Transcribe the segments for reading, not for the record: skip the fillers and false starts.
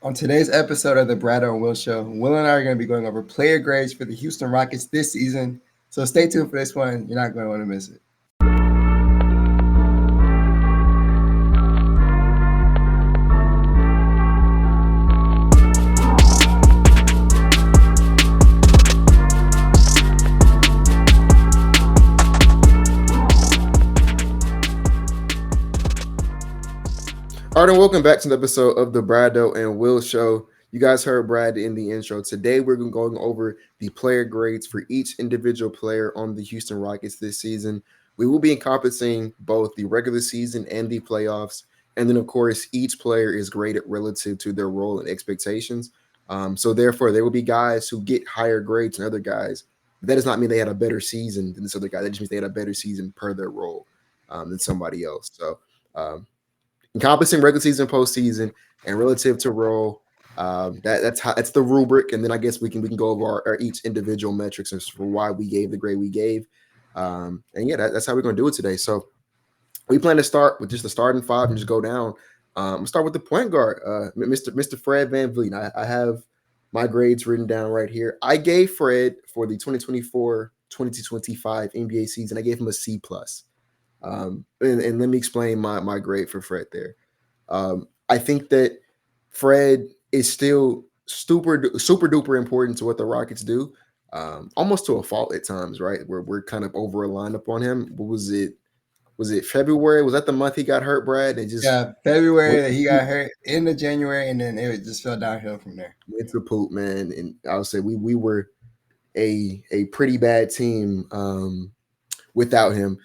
On today's episode of the Bradeaux and Will Show, Will and I are going to be going over player grades for the Houston Rockets this season. So stay tuned for this one. You're not going to want to miss it. All right, and welcome back to the episode of the Bradeaux and Will Show. You guys heard Brad in the intro. Today, we're going over the player grades for each individual player on the Houston Rockets this season. We will be encompassing both the regular season and the playoffs. And then, of course, each player is graded relative to their role and expectations. So, therefore, there will be guys who get higher grades than other guys. That does not mean they had a better season than this other guy. That just means they had a better season per their role than somebody else. So, encompassing regular season, postseason, and relative to role. That's the rubric, and then I guess we can go over our each individual metrics as for why we gave the grade we gave. And yeah, that's how we're going to do it today. So we plan to start with just the starting five and just go down. We'll start with the point guard, Mr. Fred VanVleet. I have my grades written down right here. I gave Fred for the 2024-2025 NBA season. I gave him a C plus. And let me explain my grade for Fred there. I think that Fred is still super duper important to what the Rockets do, almost to a fault at times, right? Where we're kind of over aligned up on him. What was it? Was it February? Was that the month he got hurt, Brad? And just February that he got hurt, into January, and then it just fell downhill from there. Went to poop, man. And I would say we were a pretty bad team without him.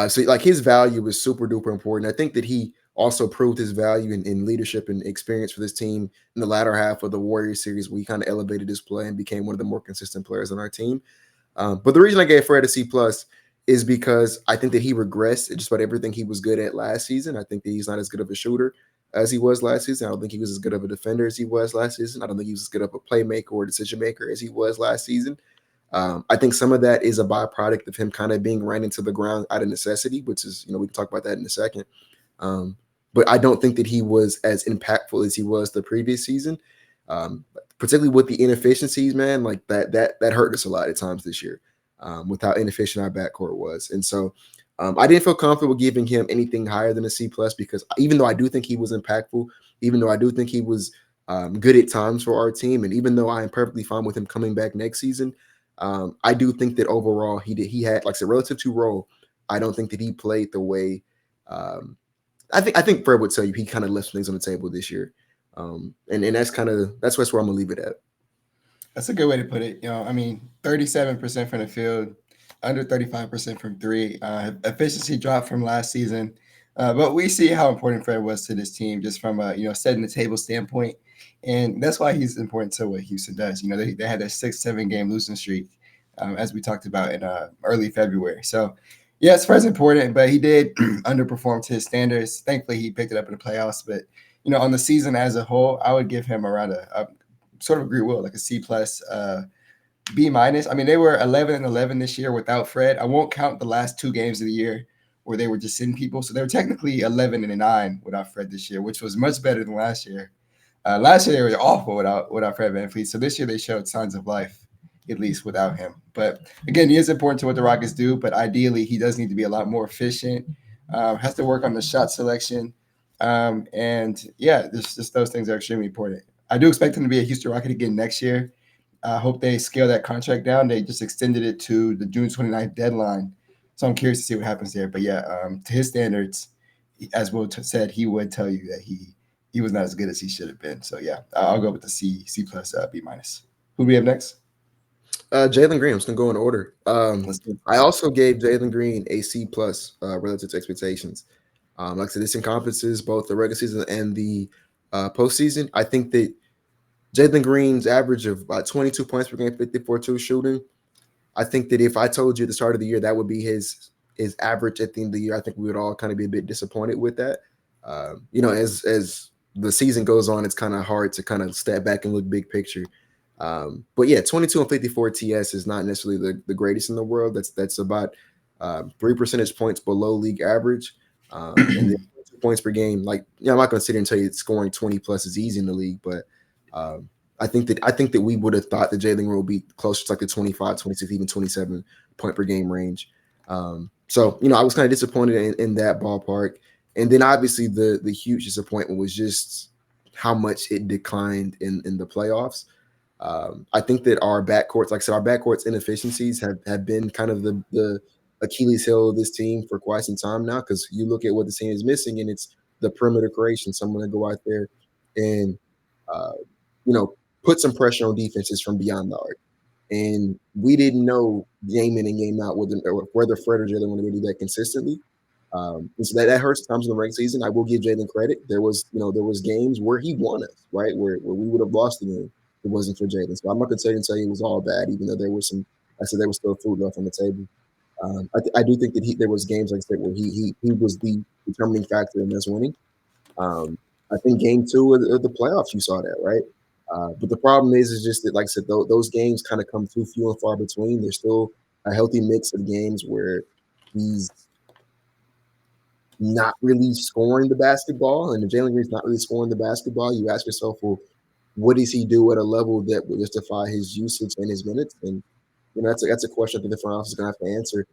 So like his value is super duper important. I think that he also proved his value in leadership and experience for this team in the latter half of the Warriors series. We kind of elevated his play and became one of the more consistent players on our team. But the reason I gave Fred a C plus is because I think that he regressed just about everything he was good at last season. I think that he's not as good of a shooter as he was last season. I don't think he was as good of a defender as he was last season. I don't think he was as good of a playmaker or decision maker as he was last season. I think some of that is a byproduct of him kind of being ran into the ground out of necessity, which is, we can talk about that in a second. But I don't think that he was as impactful as he was the previous season, particularly with the inefficiencies, man. Like that hurt us a lot at times this year with how inefficient our backcourt was. And so I didn't feel comfortable giving him anything higher than a C plus because even though I do think he was impactful, even though I do think he was good at times for our team, and even though I am perfectly fine with him coming back next season, I do think that overall he had, like I said, relative to role, I don't think that he played the way I think Fred would tell you he kind of left things on the table this year. And that's where I'm gonna leave it at. That's a good way to put it. 37% from the field, under 35% from three. Efficiency dropped from last season. But we see how important Fred was to this team just from a setting the table standpoint. And that's why he's important to what Houston does. They had a 6-7 game losing streak, as we talked about in early February. So, yes, Fred's important, but he did underperform to his standards. Thankfully, he picked it up in the playoffs. But, on the season as a whole, I would give him around a sort of agree with like a C plus, B minus. They were 11-11 this year without Fred. I won't count the last 2 games of the year where they were just sitting people. So they were technically 11-9 without Fred this year, which was much better than last year. Last year they were awful without Fred VanVleet. So this year they showed signs of life, at least without him. But again, he is important to what the Rockets do. But ideally, he does need to be a lot more efficient. Has to work on the shot selection. And yeah, just those things are extremely important. I do expect him to be a Houston Rocket again next year. I hope they scale that contract down. They just extended it to the June 29th deadline. So I'm curious to see what happens there. But yeah, to his standards, as Will said, he would tell you that he was not as good as he should have been. So yeah, I'll go with the C plus, B minus. Who do we have next? Jalen Green. I'm just gonna go in order. I also gave Jalen Green a C plus relative to expectations. Like I said, this encompasses both the regular season and the postseason. I think that Jalen Green's average of about 22 points per game, 54-2 shooting. I think that if I told you at the start of the year that would be his average at the end of the year, I think we would all kind of be a bit disappointed with that. As the season goes on, it's kind of hard to kind of step back and look big picture. But yeah, 22 and 54 TS is not necessarily the greatest in the world. That's about 3 percentage points below league average. And then 2 points per game. I'm not going to sit here and tell you scoring 20 plus is easy in the league, but I think that we would have thought that Jalen Green would be closer to like the 25, 26, even 27 point per game range. So I was kind of disappointed in that ballpark. And then obviously the huge disappointment was just how much it declined in the playoffs. I think that our backcourts, like I said, our backcourt's inefficiencies have been kind of the Achilles heel of this team for quite some time now, because you look at what the team is missing, and it's the perimeter creation, someone to go out there and uh, you know put some pressure on defenses from beyond the arc. And we didn't know game in and game out whether Fred or Jalen wanted to do that consistently. And so that hurts times in the regular season. I will give Jalen credit. There was games where he won us, right? Where we would have lost the game if it wasn't for Jalen. So I'm not going to tell you it was all bad, even though there was some. I said there was still food left on the table. I do think that there was games, like I said, where he was the determining factor in us winning. I think game 2 of the playoffs, you saw that, right? But the problem is just that, like I said, those games kind of come too few and far between. There's still a healthy mix of games where he's not really scoring the basketball, and if Jalen Green's not really scoring the basketball, you ask yourself, well, what does he do at a level that would justify his usage and his minutes? And that's a question that the front office is going to have to answer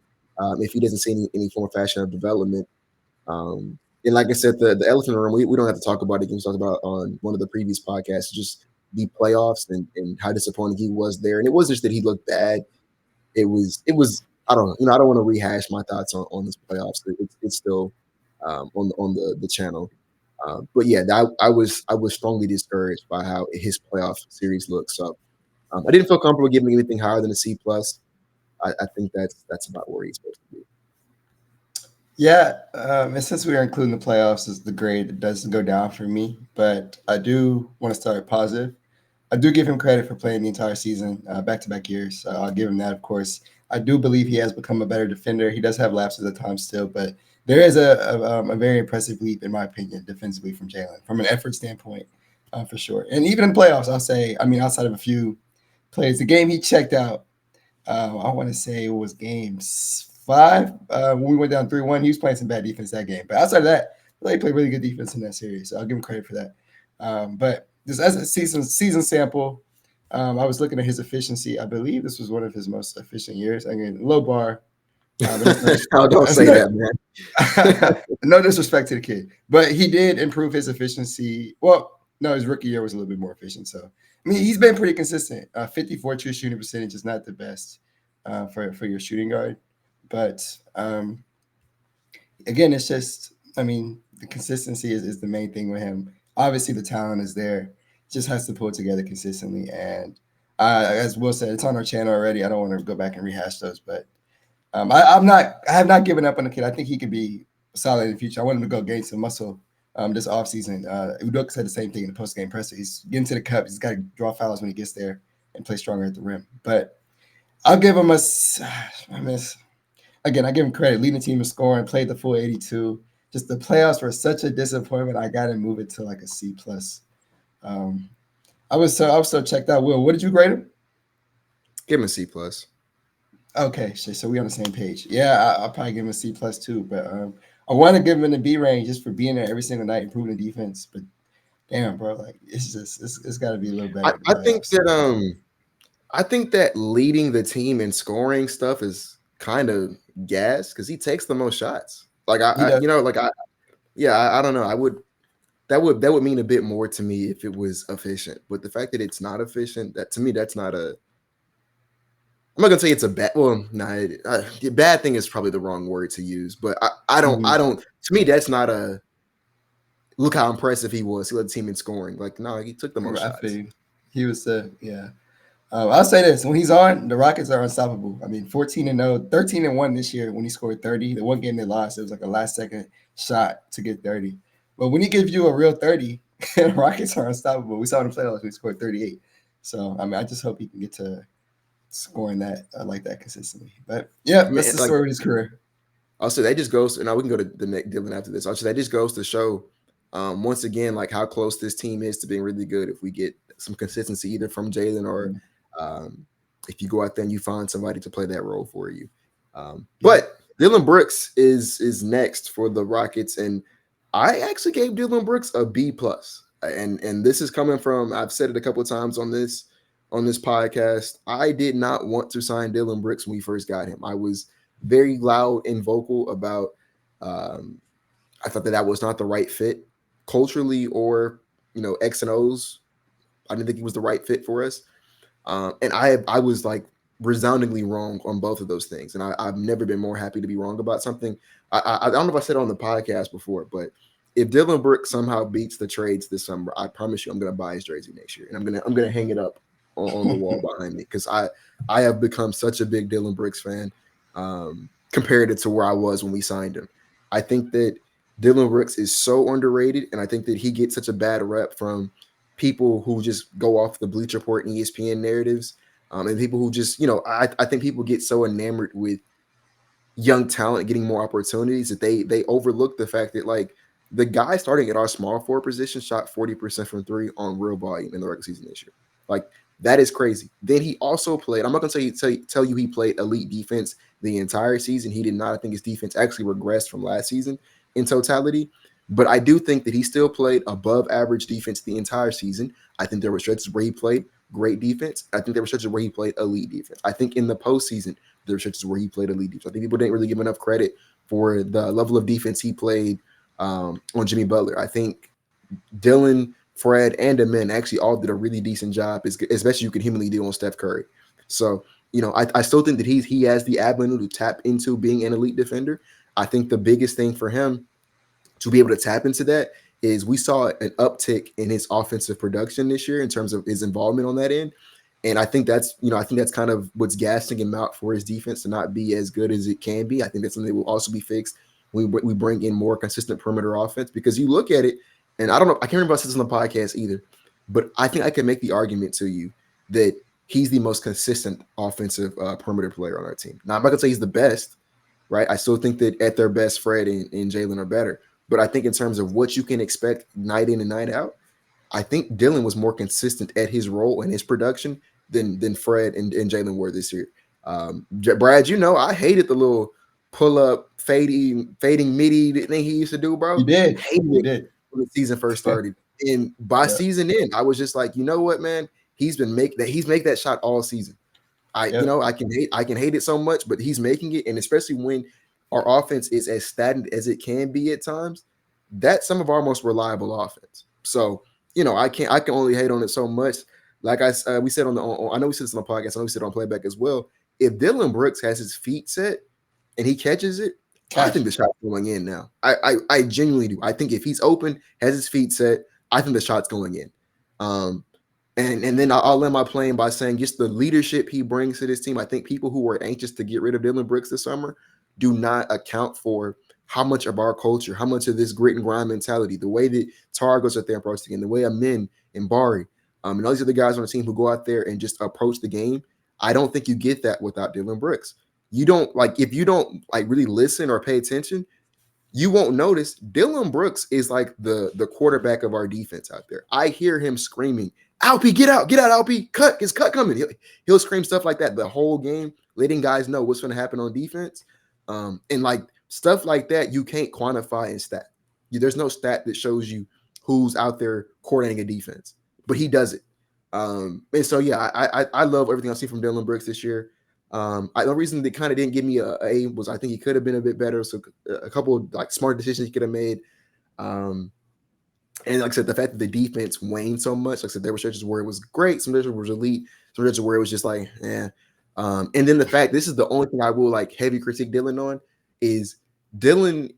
if he doesn't see any form or fashion of development. And like I said, the elephant in the room, we don't have to talk about it. We talked about on one of the previous podcasts, just the playoffs and how disappointing he was there. And it wasn't just that he looked bad. It was I don't know. I don't want to rehash my thoughts on this playoffs. It's still on the channel. But yeah, I was strongly discouraged by how his playoff series looked. So I didn't feel comfortable giving anything higher than a C plus. I think that's about where he's supposed to be. Yeah, and since we are including the playoffs as the grade, it doesn't go down for me. But I do want to start positive. I do give him credit for playing the entire season, back-to-back years. So I'll give him that, of course. I do believe he has become a better defender. He does have lapses at times still, but there is a very impressive leap, in my opinion, defensively from Jalen, from an effort standpoint, for sure. And even in playoffs, I'll say, outside of a few plays, the game he checked out, I want to say it was game 5 when we went down 3-1. He was playing some bad defense that game. But outside of that, he played really good defense in that series. So I'll give him credit for that. But just as a season sample, I was looking at his efficiency. I believe this was one of his most efficient years. Again, low bar. Don't say that, man. No disrespect to the kid, but he did improve his efficiency. Well, no, his rookie year was a little bit more efficient. So, he's been pretty consistent. 54 true shooting percentage is not the best for your shooting guard, but again, it's just, the consistency is the main thing with him. Obviously, the talent is there. Just has to pull it together consistently. And as Will said, it's on our channel already. I don't want to go back and rehash those, but I have not given up on the kid. I think he could be solid in the future. I want him to go gain some muscle this offseason. Udoka said the same thing in the post-game presser. He's getting to the cup. He's got to draw fouls when he gets there and play stronger at the rim. But I'll give him again, I give him credit. Leading the team in scoring, played the full 82. Just the playoffs were such a disappointment. I got to move it to like a C+. I was so checked out. Will, what did you grade him? Give him a C+. Okay, so we on the same page. Yeah, I'll probably give him a C+ too. But I want to give him in the B range just for being there every single night, improving the defense. But damn, bro, like it's got to be a little better. I think that leading the team in scoring stuff is kind of gas because he takes the most shots. I don't know. That would mean a bit more to me if it was efficient. But the fact that it's not efficient, that to me, that's not a. I'm not gonna say it's a bad. Well, the bad thing is probably the wrong word to use. But I don't. To me, that's not a. Look how impressive he was. He led the team in scoring. No, he took the most shots. He was yeah. I'll say this: when he's on, the Rockets are unstoppable. 14-0, 13-1 this year when he scored 30. The one game they lost, it was like a last-second shot to get 30. But when he gives you a real 30, the Rockets are unstoppable. We saw in the playoffs when he scored 38. So I just hope he can get to scoring that like that consistently. But yeah, that's the story of his career. Also, that just goes. Now we can go to the next Dillon after this. Also, that just goes to show once again how close this team is to being really good if we get some consistency either from Jalen or if you go out there and you find somebody to play that role for you. But Dillon Brooks is next for the Rockets, and I actually gave Dillon Brooks a B+. And this is coming from, I've said it a couple of times on this podcast. I did not want to sign Dillon Brooks when we first got him. I was very loud and vocal about um, I thought that was not the right fit culturally or X and O's. I didn't think he was the right fit for us. And I was like resoundingly wrong on both of those things. And I've never been more happy to be wrong about something. I don't know if I said it on the podcast before, but if Dillon Brooks somehow beats the trades this summer, I promise you I'm gonna buy his jersey next year. And I'm gonna hang it up on the wall behind me, because I have become such a big Dillon Brooks fan, compared it to where I was when we signed him. I think that Dillon Brooks is so underrated, and I think that he gets such a bad rep from people who just go off the Bleacher Report and ESPN narratives, and people who just, I think people get so enamored with young talent getting more opportunities that they overlook the fact that, like, the guy starting at our small forward position shot 40% from three on real volume in the regular season this year. Like, that is crazy. Then he also played, I'm not going to tell you he played elite defense the entire season. He did not. I think his defense actually regressed from last season in totality. But I do think that he still played above average defense the entire season. I think there were stretches where he played great defense. I think there were stretches where he played elite defense. I think in the postseason, there were stretches where he played elite defense. I think people didn't really give enough credit for the level of defense he played on Jimmy Butler. I think Dillon, Fred, and Amen actually all did a really decent job, as best as you could humanly do on Steph Curry. So, I still think that he has the avenue to tap into being an elite defender. I think the biggest thing for him to be able to tap into that is we saw an uptick in his offensive production this year in terms of his involvement on that end. And I think that's kind of what's gassing him out for his defense to not be as good as it can be. I think that's something that will also be fixed when we bring in more consistent perimeter offense, because you look at it, and I don't know, I can't remember if I said this on the podcast either, but I think I can make the argument to you that he's the most consistent offensive perimeter player on our team. Now, I'm not going to say he's the best, right? I still think that at their best, Fred and Jalen are better. But I think in terms of what you can expect night in and night out, I think Dillon was more consistent at his role and his production than Fred and Jalen were this year. Brad, I hated the little pull-up, fading midi thing he used to do, bro. You did. Hated You it did. when the season first started. And by season end, I was just like, you know what, man? He's make that shot all season. I can hate it so much, but he's making it, and especially when our offense is as stagnant as it can be at times, that's some of our most reliable offense. So, I can only hate on it so much. Like we said I know we said this on the podcast, I know we said it on playback as well. If Dillon Brooks has his feet set and he catches it, I think the shot's going in now. I genuinely do. I think if he's open, has his feet set, I think the shot's going in. And then I'll end my playing by saying just the leadership he brings to this team. I think people who were anxious to get rid of Dillon Brooks this summer do not account for how much of our culture, how much of this grit and grind mentality, the way that Tari goes out there and approaches the game, the way Amin and Bari, and all these other guys on the team who go out there and just approach the game. I don't think you get that without Dillon Brooks. You don't if you don't really listen or pay attention, you won't notice Dillon Brooks is like the quarterback of our defense out there. I hear him screaming, "Alpy, get out, Alpy, cut, his cut coming." He'll scream stuff like that the whole game, letting guys know what's going to happen on defense. And like stuff like that, you can't quantify in stat. There's no stat that shows you who's out there coordinating a defense, but he does it. And so, yeah, I love everything I've seen from Dillon Brooks this year. The reason they kind of didn't give me a A was I think he could have been a bit better. So a couple of smart decisions he could have made. And like I said, the fact that the defense waned so much, like I said, there were stretches where it was great, some stretches where it was elite, some stretches where it was just like, eh. And then the fact, this is the only thing I will heavy critique Dillon on, is Dillon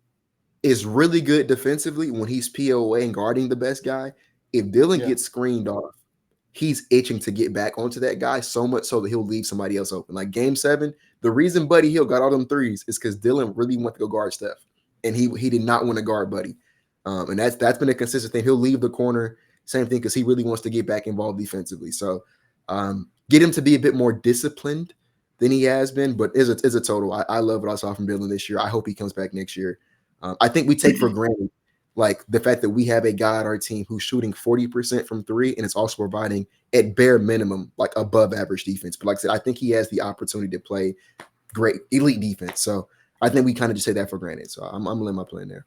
is really good defensively when he's POA and guarding the best guy. If Dillon gets screened off, he's itching to get back onto that guy so much so that he'll leave somebody else open. Like Game 7, the reason Buddy Hield got all them threes is because Dillon really wanted to go guard Steph, and he did not want to guard Buddy. And that's been a consistent thing. He'll leave the corner, same thing, because he really wants to get back involved defensively. So get him to be a bit more disciplined than he has been, but is a total. I love what I saw from Dillon this year. I hope he comes back next year. I think we take for granted the fact that we have a guy on our team who's shooting 40% from three, and it's also providing at bare minimum above average defense. But like I said, I think he has the opportunity to play great elite defense. So I think we kind of just take that for granted. So I'm gonna let my plan there.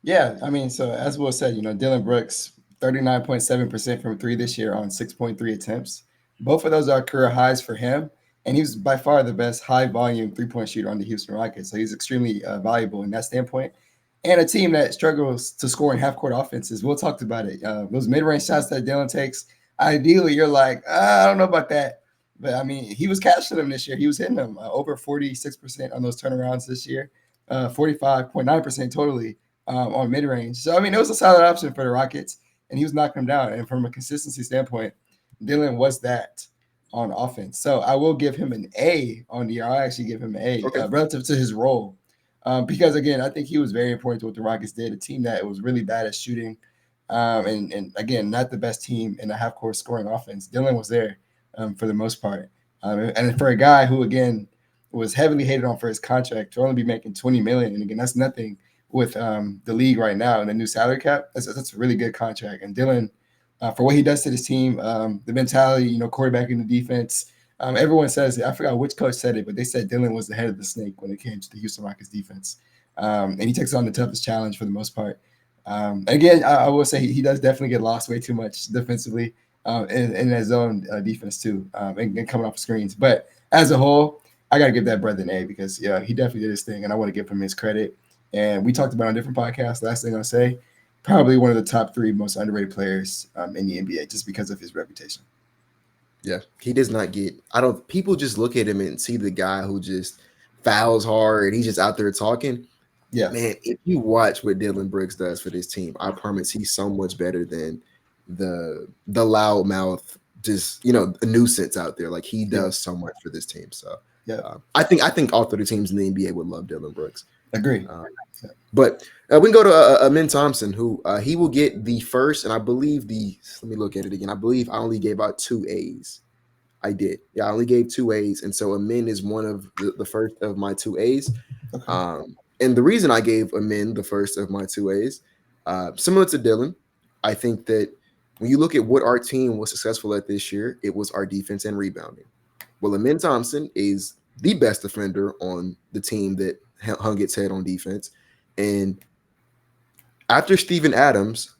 Yeah, I mean, so as Will said, Dillon Brooks, 39.7% from three this year on 6.3 attempts. Both of those are career highs for him. And he was by far the best high volume 3-point shooter on the Houston Rockets. So he's extremely valuable in that standpoint. And a team that struggles to score in half court offenses. We'll talk about it. Those mid range shots that Dillon takes, ideally, you're like, I don't know about that. But I mean, he was catching them this year. He was hitting them over 46% on those turnarounds this year, 45.9% totally on mid range. So, I mean, it was a solid option for the Rockets, and he was knocking them down. And from a consistency standpoint, Dillon was that on offense. So I will give him an A on the year. I actually give him an A relative to his role. Because, again, I think he was very important to what the Rockets did, a team that was really bad at shooting. And again, not the best team in a half-court scoring offense. Dillon was there for the most part. And for a guy who, again, was heavily hated on for his contract to only be making $20 million, and again, that's nothing with the league right now and the new salary cap. That's a really good contract. And Dillon, for what he does to this team, the mentality, quarterbacking the defense, everyone says it. I forgot which coach said it, but they said Dillon was the head of the snake when it came to the Houston Rockets defense. And he takes on the toughest challenge for the most part. Again, I will say he does definitely get lost way too much defensively in his zone defense too, and coming off screens. But as a whole, I got to give that brother an A because, he definitely did his thing, and I want to give him his credit. And we talked about on different podcasts. Last thing I'll say, probably one of the top 3 most underrated players in the NBA just because of his reputation. Yeah, he does not get – people just look at him and see the guy who just fouls hard. He's just out there talking. Yeah, man, if you watch what Dillon Brooks does for this team, I promise he's so much better than the loudmouth, just, a nuisance out there. Like, he does so much for this team. So, I think all 30 teams in the NBA would love Dillon Brooks. Agree. But we can go to Alperen Thompson, who he will get the first, and I believe let me look at it again. I believe I only gave out 2 A's. I did. Yeah, I only gave 2 A's. And so Amin is one of the first of my 2 A's. Okay. And the reason I gave Amin the first of my 2 A's, similar to Dillon, I think that when you look at what our team was successful at this year, it was our defense and rebounding. Well, Alperen Thompson is the best defender on the team that hung its head on defense. And after Steven Adams,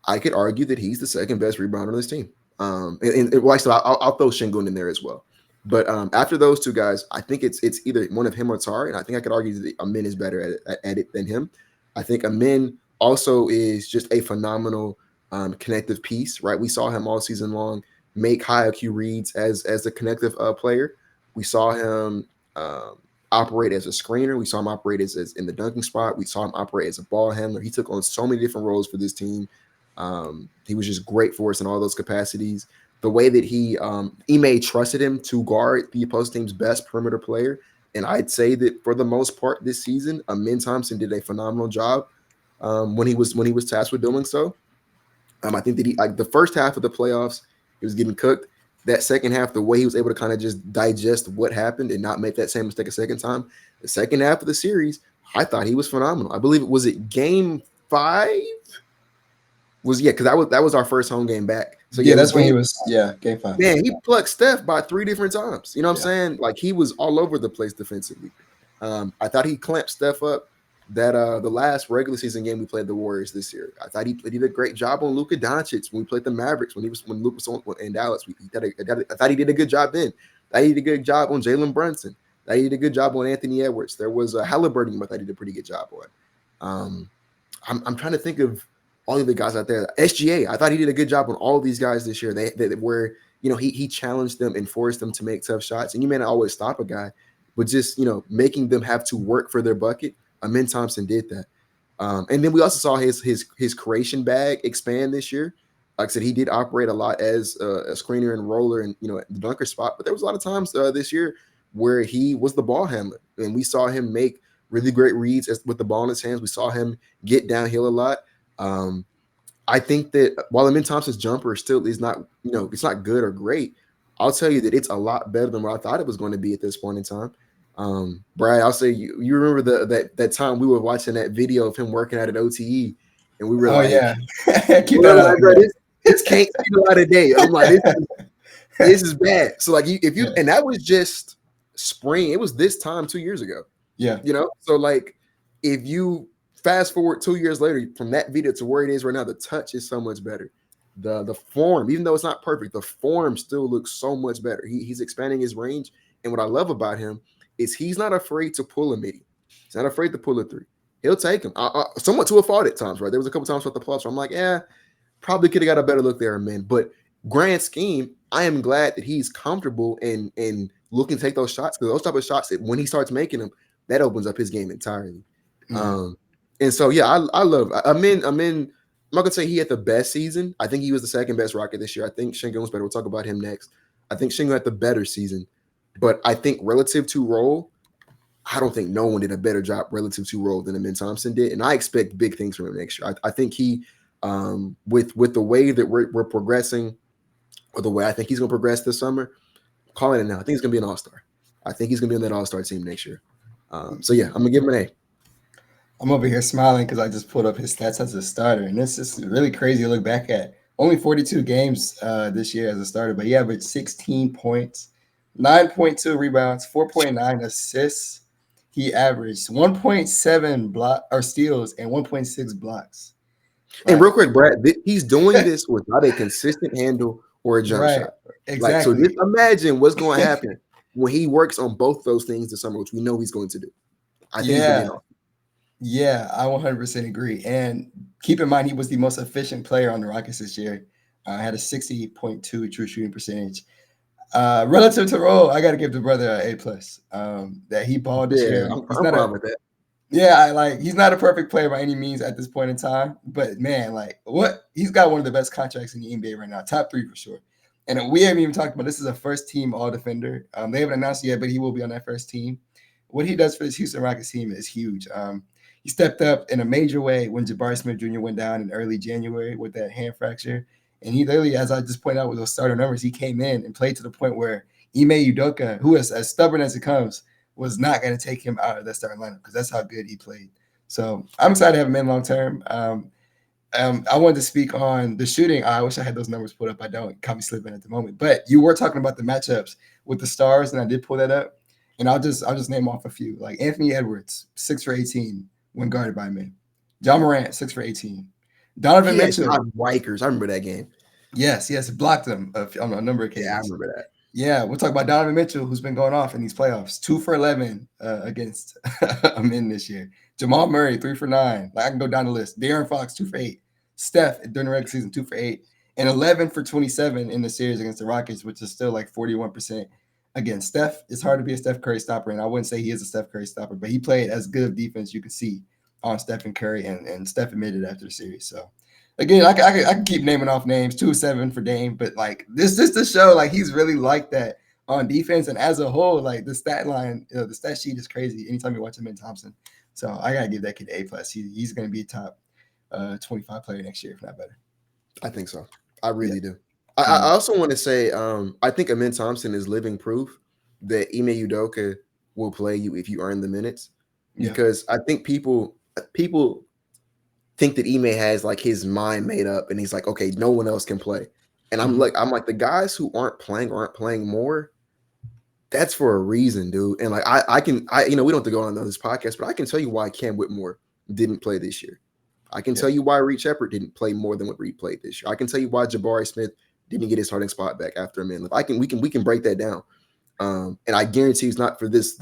I could argue that he's the second best rebounder on this team. Actually, I'll throw Sengun in there as well. But after those 2 guys, I think it's either one of him or Tari, and I think I could argue that Amin is better at it than him. I think Amin also is just a phenomenal connective piece, right? We saw him all season long make high IQ reads as a connective player. We saw him operate as a screener. We saw him operate as in the dunking spot. We saw him operate as a ball handler. He took on so many different roles for this team. He was just great for us in all those capacities. The way that Ime trusted him to guard the opposing team's best perimeter player. And I'd say that for the most part this season, Alperen Thompson did a phenomenal job when he was tasked with doing so. I think that the first half of the playoffs, he was getting cooked. That second half, the way he was able to kind of just digest what happened and not make that same mistake a second time. The second half of the series, I thought he was phenomenal. I believe it game 5? Because that was our first home game back. So that's when he was game 5. Man, he plucked Steph by 3 different times. You know what I'm saying? Like, he was all over the place defensively. I thought he clamped Steph up that the last regular season game we played the Warriors this year. I thought he did a great job on Luka Doncic when we played the Mavericks when Luka was in Dallas. I thought he did a good job then. I thought he did a good job on Jalen Brunson. I thought he did a good job on Anthony Edwards. There was a Halliburton I thought he did a pretty good job on. I'm trying to think of all of the guys out there. SGA, I thought he did a good job on all of these guys this year. They were, he challenged them and forced them to make tough shots. And you may not always stop a guy, but just, making them have to work for their bucket. Alperen Thompson did that. And then we also saw his creation bag expand this year. Like I said, he did operate a lot as a screener and roller and, the dunker spot. But there was a lot of times this year where he was the ball handler. And we saw him make really great reads with the ball in his hands. We saw him get downhill a lot. I think that while Alperen Thompson's jumper still is not, it's not good or great, I'll tell you that it's a lot better than what I thought it was going to be at this point in time. Brad, I'll say you remember that time we were watching that video of him working out at OTE, and we were keep that up. This can't see the light of day. I'm like, this is bad. So like, and that was just spring. It was this time 2 years ago. Yeah, so like, if you fast forward 2 years later from that video to where it is right now, the touch is so much better. The form, even though it's not perfect, the form still looks so much better. He's expanding his range. And what I love about him is he's not afraid to pull a midi. He's not afraid to pull a three. He'll take him. Somewhat to a fault at times, right? There was a couple times with the playoffs where I'm like, yeah, probably could have got a better look there, man. But grand scheme, I am glad that he's comfortable and looking to take those shots, because those type of shots, that when he starts making them, that opens up his game entirely. And so, yeah, I love. I'm not gonna say he had the best season. I think he was the second best Rocket this year. I think Sengun was better. We'll talk about him next. I think Sengun had the better season, but I think relative to role, I don't think no one did a better job relative to role than Amin Thompson did, and I expect big things from him next year. I think he, with the way that we're progressing, or the way I think he's gonna progress this summer, calling it now. I think he's gonna be an all-star. I think he's gonna be on that all-star team next year. So yeah, I'm gonna give him an A. I'm over here smiling because I just pulled up his stats as a starter, and this is really crazy to look back at. Only 42 games this year as a starter, but he averaged 16 points, 9.2 rebounds, 4.9 assists. He averaged 1.7 block or steals and 1.6 blocks. And real quick, Brad, he's doing this without a consistent handle or a jump shot. Exactly. Like, so just imagine what's going to happen when he works on both those things this summer, which we know he's going to do. I think he's going to be awesome. Yeah, I 100% agree. And keep in mind, he was the most efficient player on the Rockets this year. Had a 60.2 true shooting percentage. Relative to role, I got to give the brother an A+. That he balled this year. I'm proud with that. Yeah, he's not a perfect player by any means at this point in time. But man, he's got one of the best contracts in the NBA right now, top 3 for sure. And we haven't even talked about, this is a first team all defender. They haven't announced it yet, but he will be on that first team. What he does for this Houston Rockets team is huge. He stepped up in a major way when Jabari Smith Jr. went down in early January with that hand fracture. And he literally, as I just pointed out with those starter numbers, he came in and played to the point where Ime Udoka, who is as stubborn as it comes, was not going to take him out of that starting lineup because that's how good he played. So I'm excited to have him in long term. I wanted to speak on the shooting. I wish I had those numbers put up. I don't. Caught me slipping at the moment. But you were talking about the matchups with the stars, and I did pull that up. And I'll just name off a few. Like Anthony Edwards, 6 for 18 when guarded by men. John Morant, 6 for 18. Donovan Mitchell. Rikers. I remember that game. Yes, blocked them on a number of occasions. Yeah, I remember that. Yeah, we'll talk about Donovan Mitchell, who's been going off in these playoffs. 2 for 11 against men this year. Jamal Murray, 3 for 9. I can go down the list. De'Aaron Fox, 2 for 8. Steph, during the regular season, 2 for 8. And 11 for 27 in the series against the Rockets, which is still 41%. Again, Steph, it's hard to be a Steph Curry stopper, and I wouldn't say he is a Steph Curry stopper, but he played as good of defense you could see on Stephen Curry, and Steph admitted after the series. So, again, I can keep naming off names, 2-7 for Dame, but this just to show he's really like that on defense, and as a whole, the stat line, the stat sheet is crazy anytime you watch him in Thompson. So I gotta give that kid A+. He's gonna be a top 25 player next year, if not better. I think so. I really do. I also want to say, I think Amin Thompson is living proof that Ime Udoka will play you if you earn the minutes, because I think people think that Ime has his mind made up, and he's like, okay, no one else can play. And I'm like, the guys who aren't playing more. That's for a reason, dude. And we don't have to go on this podcast, but I can tell you why Cam Whitmore didn't play this year. I can tell you why Reed Shepard didn't play more than what Reed played this year. I can tell you why Jabari Smith didn't get his starting spot back after a minute. We can break that down. And I guarantee it's not for this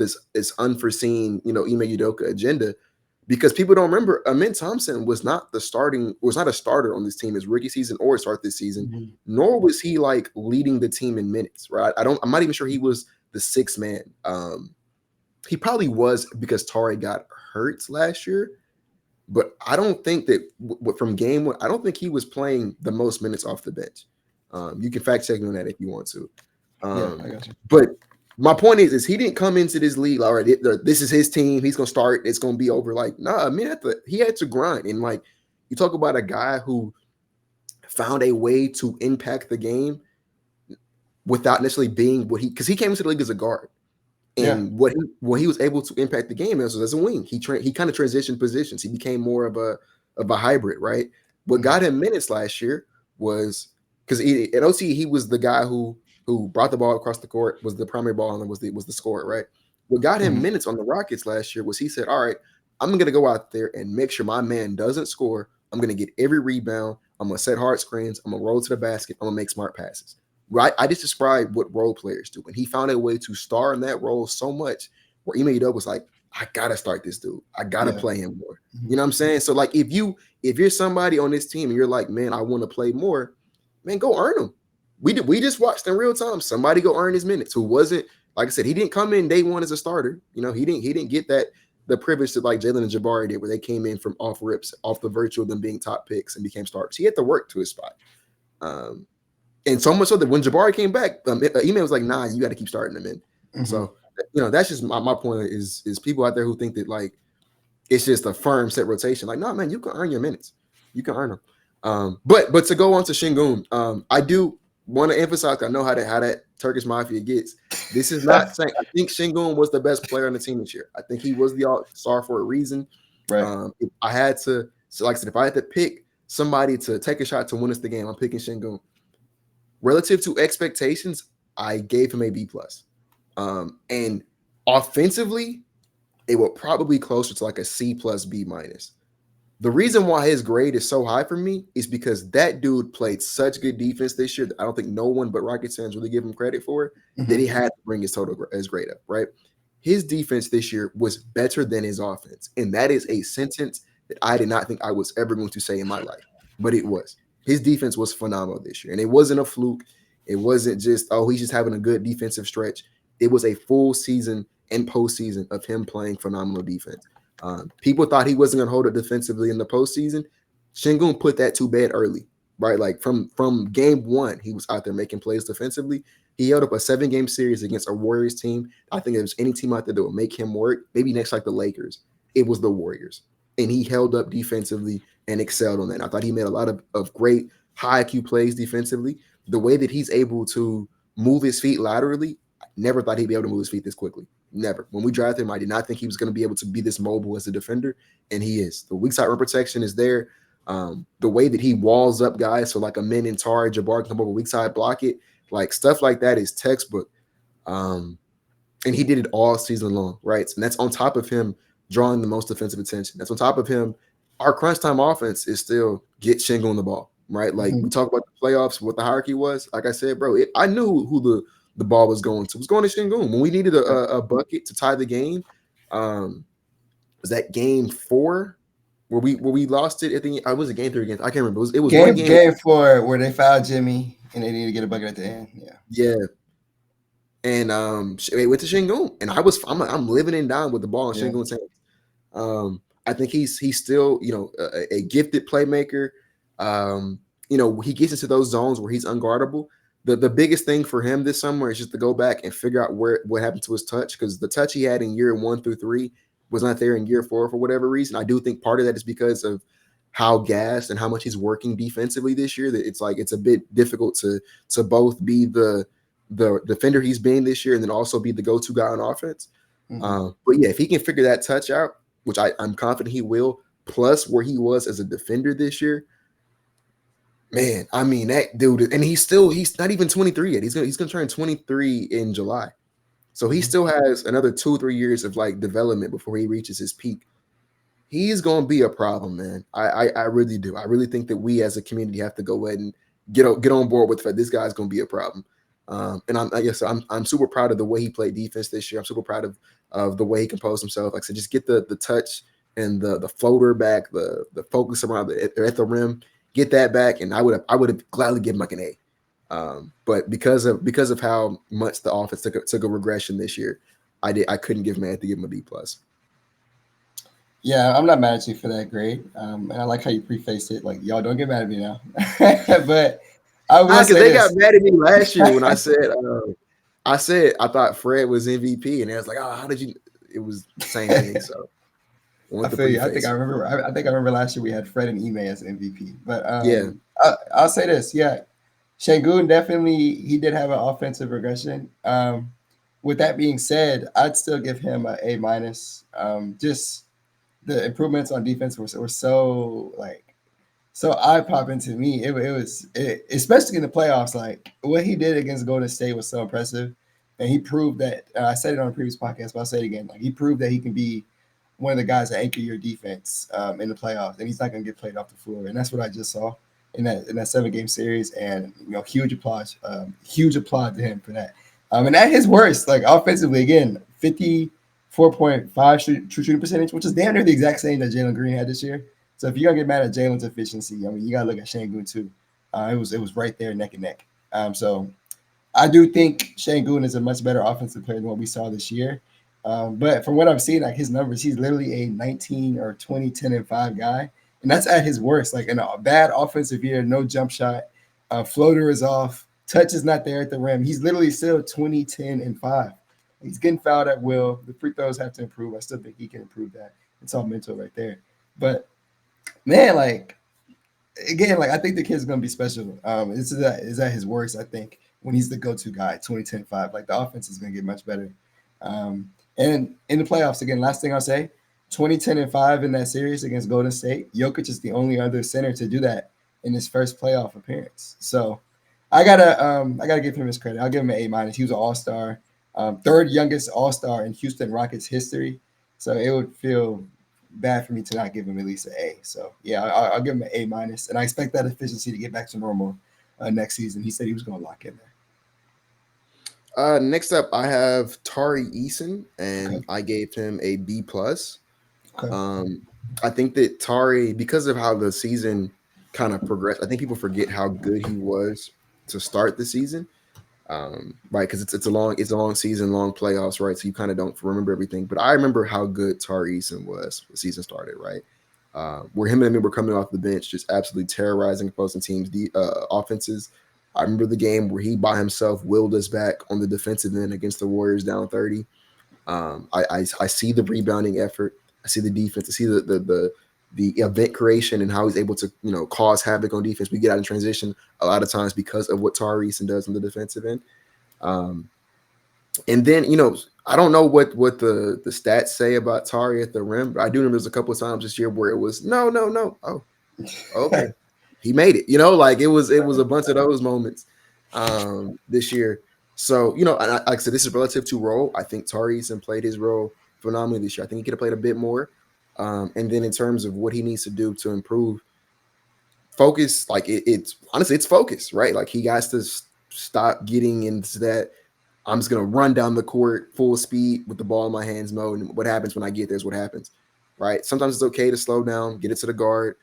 unforeseen, Ime Udoka agenda, because people don't remember Amin Thompson was not a starter on this team his rookie season or start this season, nor was he leading the team in minutes, right? I'm not even sure he was the 6th man. He probably was because Tari got hurt last year. But I don't think that from game 1, I don't think he was playing the most minutes off the bench. You can fact check me on that if you want to. I got you. But my point is he didn't come into this league all right. This is his team. He's gonna start. It's gonna be over. Nah. I mean, he had to grind. And you talk about a guy who found a way to impact the game without necessarily being because he came into the league as a guard. And what he was able to impact the game as a wing. He kind of transitioned positions. He became more of a hybrid, right? What got him minutes last year was because at OC he was the guy who brought the ball across the court, was the primary ball handler, was the scorer, right? What got him minutes on the Rockets last year was he said, all right, I'm going to go out there and make sure my man doesn't score. I'm going to get every rebound. I'm going to set hard screens. I'm going to roll to the basket. I'm going to make smart passes. Right? I just described what role players do. And he found a way to star in that role so much where Ime Udoka was like, I got to start this dude. I got to play him more. You know what I'm saying? So, like, if you're somebody on this team and you're like, man, I want to play more, man, go earn them. We just watched in real time. Somebody go earn his minutes who wasn't, like I said, he didn't come in day one as a starter. You know, he didn't get the privilege that like Jalen and Jabari did, where they came in from off rips, off the virtue of them being top picks and became starters. He had to work to his spot. And so much so that when Jabari came back, Ime was like, nah, you got to keep starting him in. Mm-hmm. So, you know, that's just my point is people out there who think that like it's just a firm set rotation. Like, no, man, you can earn your minutes. You can earn them. But to go on to Sengun, I do want to emphasize, I know how that Turkish Mafia gets. This is not saying I think Sengun was the best player on the team this year. I think he was the all-star for a reason. Right. If I had to, so like I said, if I had to pick somebody to take a shot to win us the game, I'm picking Sengun. Relative to expectations, I gave him a B+. And offensively, it will probably closer to like a C+, B-. The reason why his grade is so high for me is because that dude played such good defense this year that I don't think no one but Rockets fans really give him credit for, that he had to bring his grade up, right? His defense this year was better than his offense. And that is a sentence that I did not think I was ever going to say in my life, but it was. His defense was phenomenal this year. And it wasn't a fluke. It wasn't just, oh, he's just having a good defensive stretch. It was a full season and postseason of him playing phenomenal defense. People thought he wasn't going to hold it defensively in the postseason. Sengun put that to bed early, right? Like from game one, he was out there making plays defensively. He held up a 7-game series against a Warriors team. I think if there's any team out there that would make him work, maybe next like the Lakers, it was the Warriors. And he held up defensively and excelled on that. I thought he made a lot of great high IQ plays defensively. The way that he's able to move his feet laterally, I never thought he'd be able to move his feet this quickly. Never. When we drafted him, I did not think he was going to be able to be this mobile as a defender, and he is. The weak side rim protection is there. The way that he walls up guys, so like a Min and Tari, Jabari can come over weak side, block it, like stuff like that is textbook. And he did it all season long, right? And that's on top of him drawing the most defensive attention. That's on top of him. Our crunch time offense is still get Sengun the ball, right? Like we talk about the playoffs, what the hierarchy was. Like I said, bro, I knew who the ball was going to. It was going to Sengun. When we needed a bucket to tie the game, was that game 4 where we lost it? I think I was a game 3 against. I can't remember. It was game 4 where they fouled Jimmy and they needed to get a bucket at the end. Yeah. And it went to Sengun, and I'm living and dying with the ball in Sengun's hands. I think he's still, you know, a gifted playmaker. You know, he gets into those zones where he's unguardable. The biggest thing for him this summer is just to go back and figure out what happened to his touch, because the touch he had in year 1 through 3 was not there in year 4 for whatever reason. I do think part of that is because of how gassed and how much he's working defensively this year, that it's like it's a bit difficult to both be the defender he's been this year and then also be the go-to guy on offense. But yeah, if he can figure that touch out, which I'm confident he will, plus where he was as a defender this year, man, I mean, that dude, and he's not even 23 yet. He's gonna turn 23 in July. So he still has another 2-3 years of like development before he reaches his peak. He's gonna be a problem, man. I really do. I really think that we as a community have to go ahead and get on board with the fact this guy's gonna be a problem. And I'm super proud of the way he played defense this year. I'm super proud of the way he composed himself. Like I said, just get the touch and the floater back, the focus around at the rim. Get that back, and I would have gladly given him like an A. But because of how much the offense took a regression this year, I couldn't give him a. I had to give him a B+. Yeah, I'm not mad at you for that grade, and I like how you prefaced it. Like, y'all don't get mad at me now. But I will say they got mad at me last year when I said I thought Fred was MVP, and they was like, oh, how did you? It was the same thing. So. I feel you. I think I remember last year we had Fred and Ime as MVP. But I'll say this. Yeah, Sengun definitely, he did have an offensive regression. With that being said, I'd still give him an A-. Just the improvements on defense were so eye-popping to me. It was especially in the playoffs. Like what he did against Golden State was so impressive, and he proved that. I said it on a previous podcast, but I'll say it again. Like he proved that he can be one of the guys that anchor your defense in the playoffs, and he's not going to get played off the floor. And that's what I just saw in that 7-game series. And huge applaud to him for that. And at his worst, like offensively, again, 54.5 true shooting percentage, which is damn near the exact same that Jalen Green had this year. So if you're gonna get mad at Jalen's efficiency, I mean, you gotta look at Sengun too. It was right there neck and neck. So I do think Sengun is a much better offensive player than what we saw this year. But from what I've seen, like his numbers, he's literally a 19 or 20, 10 and 5 guy. And that's at his worst. Like in a bad offensive year, no jump shot, floater is off, touch is not there at the rim. He's literally still 20, 10 and 5. He's getting fouled at will. The free throws have to improve. I still think he can improve that. It's all mental right there. But man, like again, like I think the kid's gonna be special. This is at his worst, I think, when he's the go-to guy, 20-10-5. Like the offense is gonna get much better. And in the playoffs, again, last thing I'll say, 20-10-5 in that series against Golden State. Jokic is the only other center to do that in his first playoff appearance. So I gotta give him his credit. I'll give him an A-. He was an all-star, third youngest all-star in Houston Rockets history. So it would feel bad for me to not give him at least an A. So yeah, I'll give him an A-, and I expect that efficiency to get back to normal next season. He said he was going to lock in there. Next up, I have Tari Eason, and Okay. I gave him a B+. Okay. I think that Tari, because of how the season kind of progressed, I think people forget how good he was to start the season. Right, because it's a long season, long playoffs, right? So you kind of don't remember everything. But I remember how good Tari Eason was when the season started, right? Where him and me were coming off the bench, just absolutely terrorizing opposing teams' offenses. I remember the game where he by himself willed us back on the defensive end against the Warriors down 30. I see the rebounding effort. I see the defense. I see the event creation and how he's able to cause havoc on defense. We get out in transition a lot of times because of what Tari Eason does on the defensive end. And then I don't know what the stats say about Tari at the rim, but I do remember there's a couple of times this year where it was no. Oh, okay. He made it. Like it was a bunch of those moments this year. So, like I said, this is relative to role. I think Tari Eason played his role phenomenally this year. I think he could have played a bit more. And then in terms of what he needs to do to improve, focus, like it's honestly, it's focus, right? Like he has to stop getting into that I'm just going to run down the court full speed with the ball in my hands mode. And what happens when I get there is what happens, right? Sometimes it's okay to slow down, get it to the guard,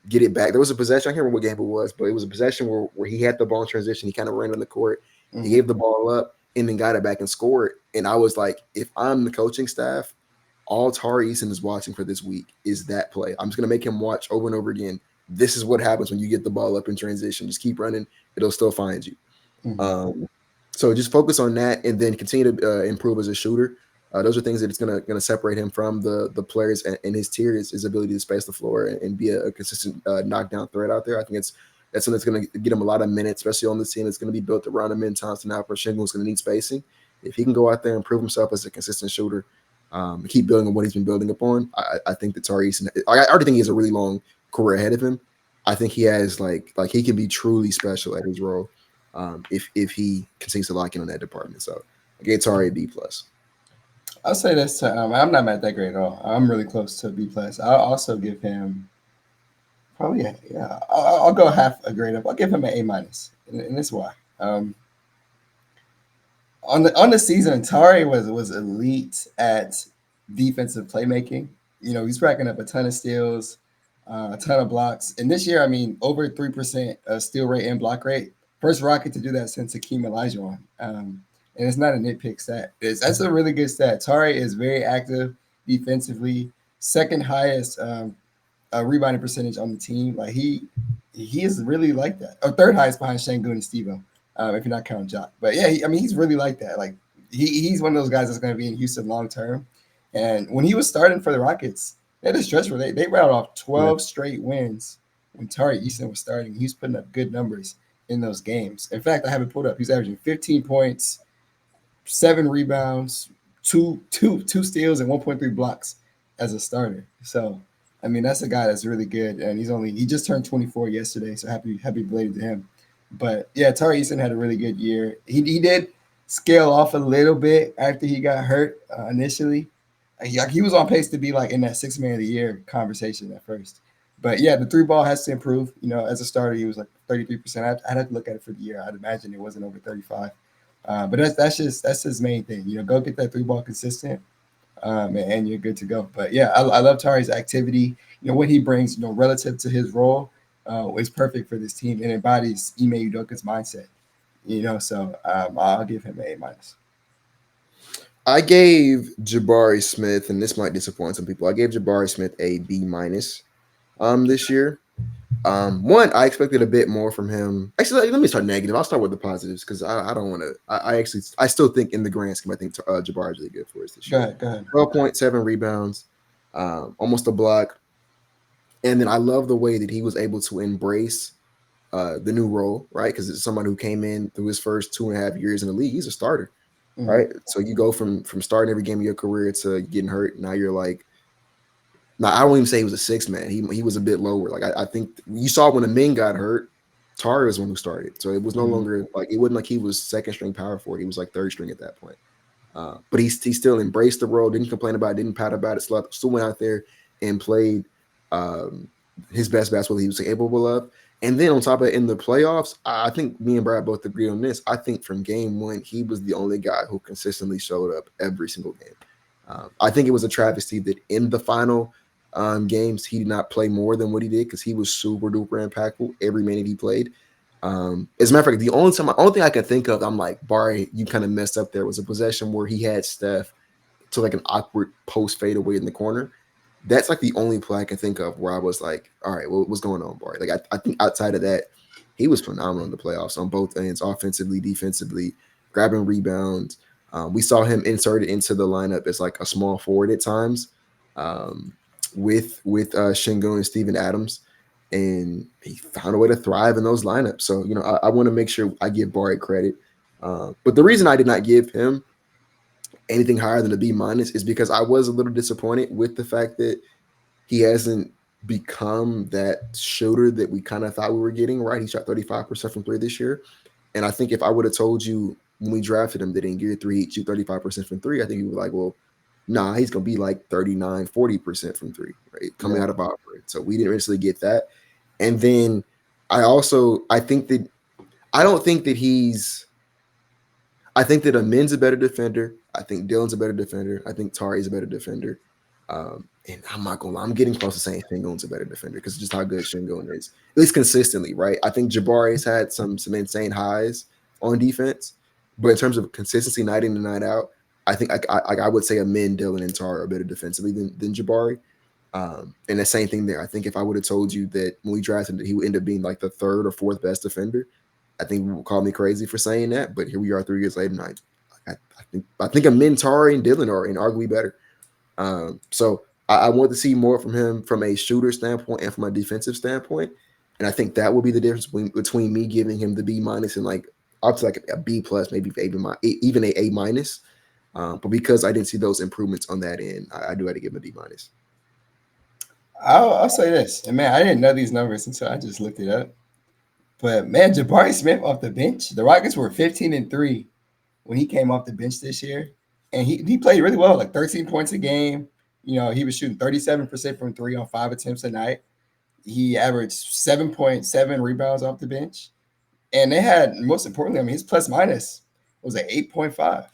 get it back. There was a possession, I can't remember what game it was, but it was a possession where he had the ball in transition. He kind of ran on the court. Mm-hmm. He gave the ball up and then got it back and scored. And I was like, if I'm the coaching staff, all Tari Eason is watching for this week is that play. I'm just going to make him watch over and over again. This is what happens when you get the ball up in transition. Just keep running. It'll still find you. Mm-hmm. So just focus on that and then continue to improve as a shooter. Those are things that it's gonna separate him from the players and his tier is his ability to space the floor and be a consistent knockdown threat out there. I think that's something that's going to get him a lot of minutes, especially on this team that's going to be built around him in Thompson. Alperen Sengun is going to need spacing. If he can go out there and prove himself as a consistent shooter, and keep building on what he's been building upon, I think that Tari Eason, I already think he has a really long career ahead of him. I think he has like he can be truly special at his role. If he continues to lock in on that department. So I gave Tari a B+. I'll say this to I'm not mad that great at all. I'm really close to a B+. I'll also give him probably I'll go half a grade up. I'll give him an A-, and this is why. On the season, Tari was elite at defensive playmaking. He's racking up a ton of steals, a ton of blocks, and this year, I mean, over 3% steal rate and block rate. First Rocket to do that since Hakeem Olajuwon. And it's not a nitpick stat. That's a really good stat. Tari is very active defensively, second highest rebounding percentage on the team. Like he is really like that. Or third highest behind Sengun and Steve-O, if you're not counting Jock. But yeah, he's really like that. Like he's one of those guys that's going to be in Houston long term. And when he was starting for the Rockets, they had a stretch where they ran off 12 straight wins when Tari Eason was starting. He was putting up good numbers in those games. In fact, I have it pulled up. He's averaging 15 points, 7 rebounds, two steals, and 1.3 blocks as a starter. So, I mean, that's a guy that's really good, and he just turned 24 yesterday. So happy belated to him. But yeah, Tari Eason had a really good year. He did scale off a little bit after he got hurt initially, He was on pace to be like in that 6 man of the year conversation at first. But yeah, the three ball has to improve. As a starter, he was like 33%. I'd have to look at it for the year. I'd imagine it wasn't over 35. But that's his main thing. Go get that three ball consistent, and you're good to go. But yeah, I love Tari's activity. What he brings, relative to his role, is perfect for this team and embodies Ime Udoka's mindset. So I'll give him an A minus. I gave Jabari Smith, and this might disappoint some people. I gave Jabari Smith a B minus this year. One, I expected a bit more from him. Actually, let me start negative. I'll start with the positives because I don't want to. I still think in the grand scheme, I think Jabari is really good for us this year. Go ahead. 12.7 rebounds, almost a block, and then I love the way that he was able to embrace the new role, right? Because it's somebody who came in through his first 2.5 years in the league. He's a starter, right? So you go from starting every game of your career to getting hurt. Now you're like. Now, I won't even say he was a six man. He was a bit lower. Like I think you saw when the men got hurt, Tari was one who started. So it was no longer like it wasn't like he was second string power forward. He was like third string at that point. But he still embraced the role, didn't complain about it, didn't pout about it, still went out there and played his best basketball he was capable of. And then on top of it, in the playoffs, I think me and Brad both agree on this. I think from game one, he was the only guy who consistently showed up every single game. I think it was a travesty that in the final games he did not play more than what he did because he was super duper impactful every minute he played. As a matter of fact, the only thing I can think of, I'm like, Barry, you kind of messed up there, was a possession where he had Steph to like an awkward post fadeaway in the corner. That's like the only play I can think of where I was like, all right, what's going on, Barry? Like I think outside of that, he was phenomenal in the playoffs on both ends, offensively, defensively, grabbing rebounds. We saw him inserted into the lineup as like a small forward at times. With Sengun and Steven Adams, and he found a way to thrive in those lineups. So, I want to make sure I give Barry credit. But the reason I did not give him anything higher than a B minus is because I was a little disappointed with the fact that he hasn't become that shooter that we kind of thought we were getting, right? He shot 35% from three this year. And I think if I would have told you when we drafted him that in year three he'd shoot 35% from three, I think you would be like, well, nah, he's going to be like 39, 40% from three, right? Coming out of Auburn. So we didn't really get that. And then I think that Amin's a better defender. I think Dillon's a better defender. I think Tari's a better defender. And I'm not going to lie, I'm getting close to saying Sengun's a better defender because just how good Sengun is, at least consistently, right? I think Jabari's had some insane highs on defense, but in terms of consistency night in and night out, I think I would say Amin, Dillon, and Tari are better defensively than Jabari. And the same thing there. I think if I would have told you that when we drafted him, he would end up being like the third or fourth best defender, I think you would call me crazy for saying that. But here we are 3 years later, and I think Amin, Tari, and Dillon are arguably better. So I want to see more from him from a shooter standpoint and from a defensive standpoint. And I think that will be the difference between me giving him the B minus and like up to like a B plus, maybe even a A minus. But because I didn't see those improvements on that end, I do have to give him a B minus. I'll say this, and man, I didn't know these numbers until I just looked it up. But man, Jabari Smith off the bench, the Rockets were 15-3 when he came off the bench this year, and he played really well, like 13 points a game. He was shooting 37% from three on 5 attempts a night. He averaged 7.7 rebounds off the bench, and they had, most importantly, his plus minus was at 8.5.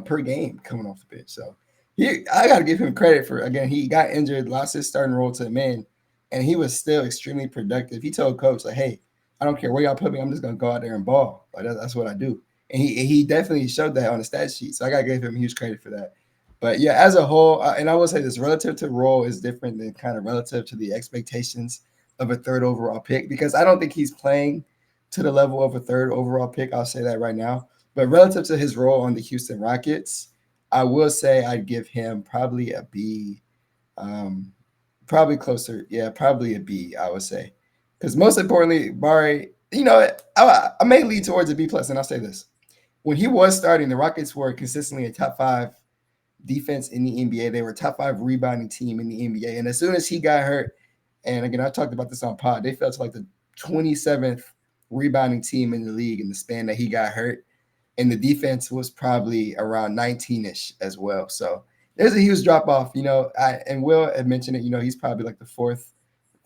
Per game coming off the bench. So I got to give him credit for, again, he got injured, lost his starting role to the men, and he was still extremely productive. He told coach, like, hey, I don't care where y'all put me, I'm just going to go out there and ball. Like, that's what I do. And he definitely showed that on the stat sheet. So I got to give him huge credit for that. But yeah, as a whole, and I will say this, relative to role is different than kind of relative to the expectations of a third overall pick, because I don't think he's playing to the level of a third overall pick. I'll say that right now. But relative to his role on the Houston Rockets, I will say I'd give him probably a B, probably closer. Yeah, probably a B, I would say. Because most importantly, Barry, I may lead towards a B plus, and I'll say this. When he was starting, the Rockets were consistently a top 5 defense in the NBA. They were a top 5 rebounding team in the NBA. And as soon as he got hurt, and again, I talked about this on pod, they fell to like the 27th rebounding team in the league in the span that he got hurt. And the defense was probably around 19-ish as well. So there's a huge drop off. And Will had mentioned it. He's probably like the fourth,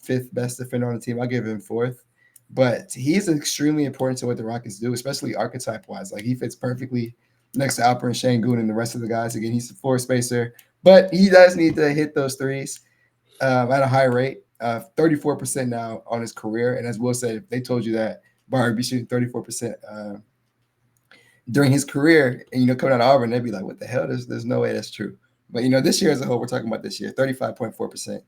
fifth best defender on the team. I'll give him fourth, but he's extremely important to what the Rockets do, especially archetype wise. Like he fits perfectly next to Alperen Sengun and the rest of the guys. Again, he's the floor spacer, but he does need to hit those threes at a high rate. 34% now on his career, and as Will said, if they told you that Barr would be shooting 34% during his career, and coming out of Auburn, they'd be like, "What the hell? There's no way that's true." But this year as a whole, we're talking about this year, 35.4%.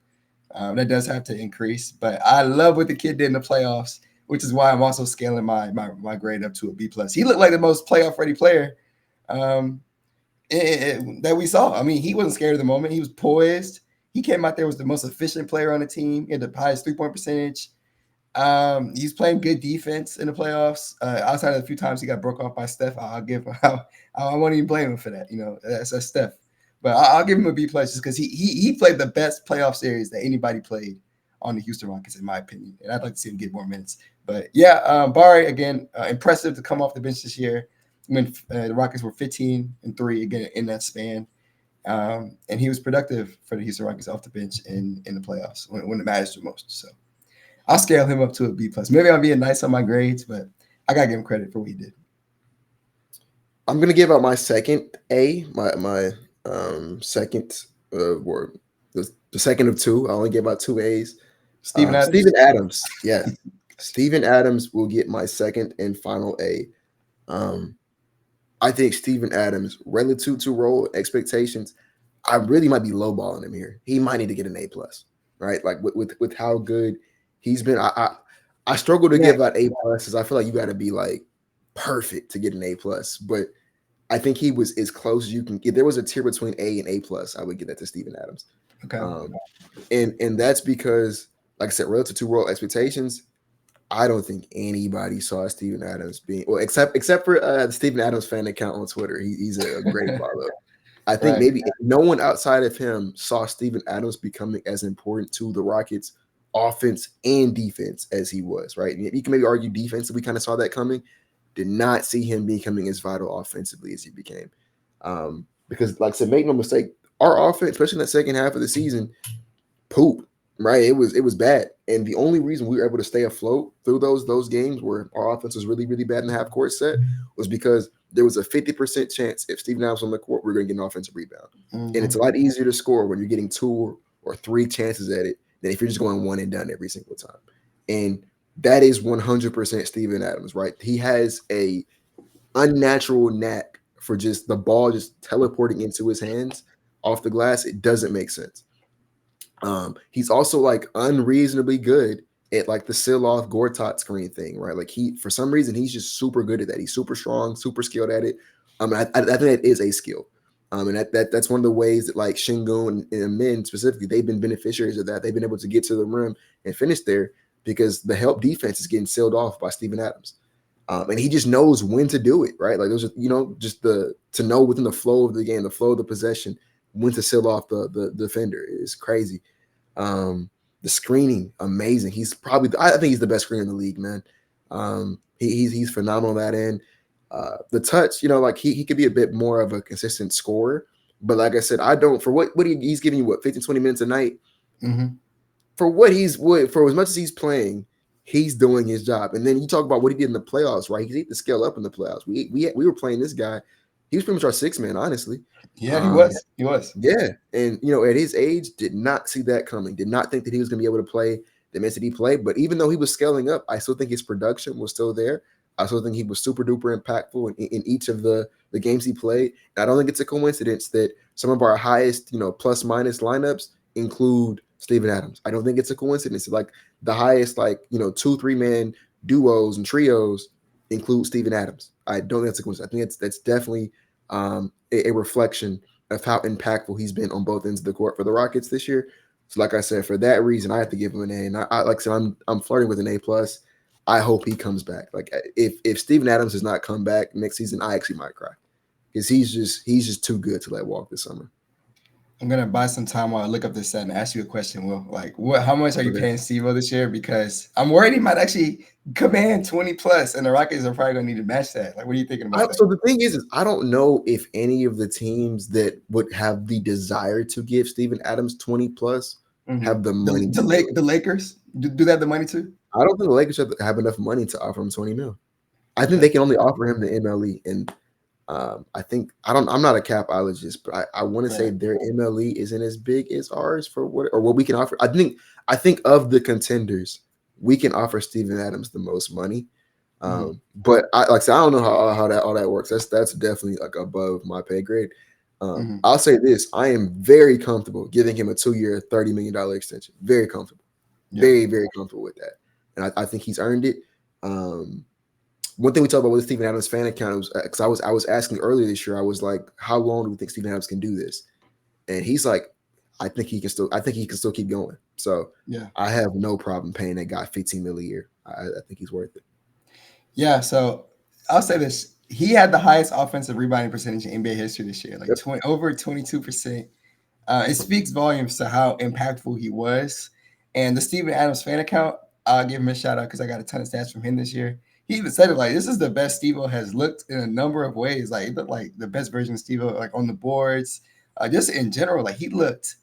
That does have to increase, but I love what the kid did in the playoffs, which is why I'm also scaling my grade up to a B plus. He looked like the most playoff ready player that we saw. I mean, he wasn't scared of the moment. He was poised. He came out there was the most efficient player on the team. He had the highest 3-point percentage. He's playing good defense in the playoffs. Outside of a few times he got broke off by Steph, I'll give him. I won't even blame him for that. That's Steph. But I'll give him a B plus just because he played the best playoff series that anybody played on the Houston Rockets, in my opinion. And I'd like to see him get more minutes. But yeah, Barry again, impressive to come off the bench this year. When the Rockets were 15-3 again in that span. And he was productive for the Houston Rockets off the bench in the playoffs when it matters the most. So I'll scale him up to a B plus. Maybe I'm being nice on my grades, but I gotta give him credit for what he did. I'm gonna give out my second A, my second or the second of two. I only gave out 2 A's. Steven Adams. Yeah. Steven Adams will get my second and final A. I think Steven Adams, relative to role expectations, I really might be lowballing him here. He might need to get an A plus, right? Like with how good he's been. I struggle to give out A pluses. I feel like you got to be like perfect to get an A plus, but I think he was as close as you can get. There was a tier between A and A plus. I would give that to Steven Adams. Okay. And that's because, like I said, relative to role expectations, I don't think anybody saw Steven Adams being except for the Steven Adams fan account on Twitter. He's a great follow. I think maybe no one outside of him saw Steven Adams becoming as important to the Rockets offense and defense as he was, right? You can maybe argue defense, we kind of saw that coming. Did not see him becoming as vital offensively as he became. Because, like I said, make no mistake, our offense, especially in that second half of the season, poop. Right, it was bad, and the only reason we were able to stay afloat through those games where our offense was really, really bad in the half court set was because there was a 50% chance if Steven Adams was on the court, we're going to get an offensive rebound, and it's a lot easier to score when you're getting 2 or 3 chances at it than if you're just going one and done every single time. And that is 100% Steven Adams, right? He has a unnatural knack for just the ball just teleporting into his hands off the glass. It doesn't make sense. He's also like unreasonably good at like the seal-off Gortat screen thing, right? Like for some reason, he's just super good at that. He's super strong, super skilled at it. I think that is a skill. And that's one of the ways that like Sengun and men specifically, they've been beneficiaries of that. They've been able to get to the rim and finish there because the help defense is getting sealed off by Steven Adams. And he just knows when to do it, right? Like those, just to know within the flow of the game, the flow of the possession, when to seal off the defender is crazy. The screening, amazing. He's probably, I think he's the best screener in the league, man. He's phenomenal at that end. The touch, like he could be a bit more of a consistent scorer, but like I said, I don't, for what he's giving you 15, 20 minutes a night. Mm-hmm. For as much as he's playing, he's doing his job. And then you talk about what he did in the playoffs, right? He had to scale up in the playoffs. We were playing this guy. He was pretty much our 6th man, honestly. Yeah, he was. He was. Yeah. And, at his age, did not see that coming. Did not think that he was going to be able to play the minutes that he played. But even though he was scaling up, I still think his production was still there. I still think he was super duper impactful in each of the games he played. And I don't think it's a coincidence that some of our highest, plus minus lineups include Steven Adams. I don't think it's a coincidence. Like the highest, 2-3 man duos and trios include Steven Adams. I don't think that's a coincidence. I think that's definitely a reflection of how impactful he's been on both ends of the court for the Rockets this year. So, like I said, for that reason, I have to give him an A. And I like I said, I'm flirting with an A plus. I hope he comes back. Like if Steven Adams does not come back next season, I actually might cry because he's just too good to let walk this summer. I'm gonna buy some time while I look up this set and ask you a question, Will. Like, what? How much are you Okay. paying Steve-O this year? Because I'm worried he might actually command 20 plus, and the Rockets are probably gonna need to match that. Like, what are you thinking about that? So the thing is I don't know if any of the teams that would have the desire to give Steven Adams 20 plus Mm-hmm. have the The money the, to do Lake, it. the Lakers do they have the money too? I don't think the Lakers have enough money to offer him 20 mil. I think Okay. they can only offer him the MLE. And I think I'm not a capologist, but I want to say Right. their MLE isn't as big as ours for what we can offer. I think of the contenders, we can offer Steven Adams the most money. Mm-hmm. But like I said, I don't know how that all that works. That's definitely like above my pay grade. Mm-hmm. I'll say this: I am very comfortable giving him a 2-year, $30 million extension. Very comfortable, Yeah. very comfortable with that, and I think he's earned it. Um, One thing we talked about with Steven Adams fan account was because I was asking earlier this year. I was like, how long do we think Steven Adams can do this? And he's like, I think he can still keep going. So Yeah. I have no problem paying that guy 15 million a year. I think he's worth it. Yeah. So I'll say this: he had the highest offensive rebounding percentage in NBA history this year, like Yep. over 22%. It speaks volumes to how impactful he was. And the Steven Adams fan account, I'll give him a shout out because I got a ton of stats from him this year. He even said it like, this is the best Steve-O has looked in a number of ways. Like, it looked like the best version of Steve-O, like on the boards, just in general. Like, he looked